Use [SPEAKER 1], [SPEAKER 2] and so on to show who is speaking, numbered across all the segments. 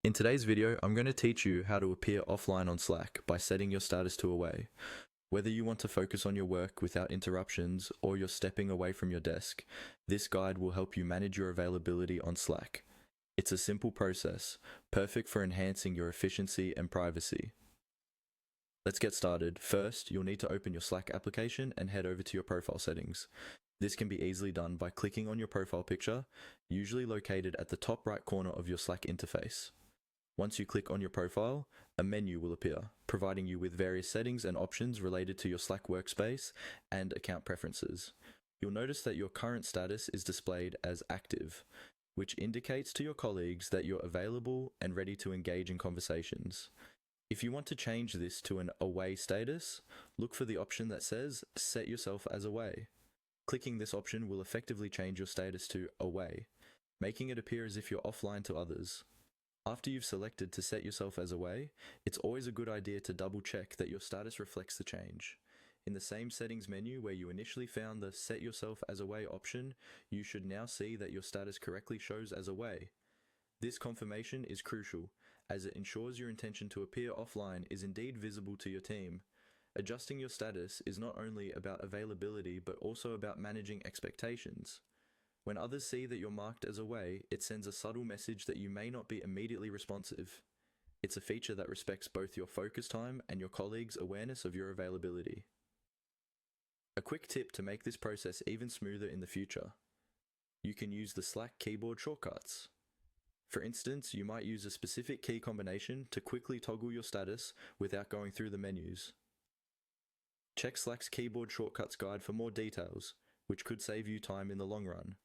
[SPEAKER 1] In today's video, I'm going to teach you how to appear offline on Slack by setting your status to away. Whether you want to focus on your work without interruptions or you're stepping away from your desk, this guide will help you manage your availability on Slack. It's a simple process, perfect for enhancing your efficiency and privacy. Let's get started. First, you'll need to open your Slack application and head over to your profile settings. This can be easily done by clicking on your profile picture, usually located at the top right corner of your Slack interface. Once you click on your profile, a menu will appear, providing you with various settings and options related to your Slack workspace and account preferences. You'll notice that your current status is displayed as active, which indicates to your colleagues that you're available and ready to engage in conversations. If you want to change this to an away status, look for the option that says Set yourself as away. Clicking this option will effectively change your status to away, making it appear as if you're offline to others. After you've selected to set yourself as away, it's always a good idea to double check that your status reflects the change. In the same settings menu where you initially found the Set Yourself as Away option, you should now see that your status correctly shows as away. This confirmation is crucial, as it ensures your intention to appear offline is indeed visible to your team. Adjusting your status is not only about availability but also about managing expectations. When others see that you're marked as away, it sends a subtle message that you may not be immediately responsive. It's a feature that respects both your focus time and your colleagues' awareness of your availability. A quick tip to make this process even smoother in the future. You can use the Slack keyboard shortcuts. For instance, you might use a specific key combination to quickly toggle your status without going through the menus. Check Slack's keyboard shortcuts guide for more details, which could save you time in the long run.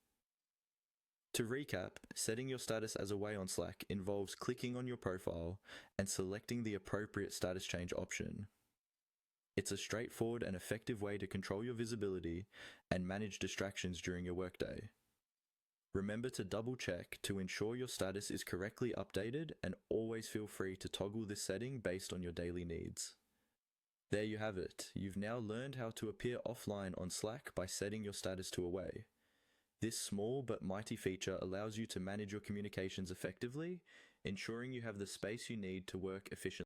[SPEAKER 1] To recap, setting your status as away on Slack involves clicking on your profile and selecting the appropriate status change option. It's a straightforward and effective way to control your visibility and manage distractions during your workday. Remember to double check to ensure your status is correctly updated, and always feel free to toggle this setting based on your daily needs. There you have it. You've now learned how to appear offline on Slack by setting your status to away. This small but mighty feature allows you to manage your communications effectively, ensuring you have the space you need to work efficiently.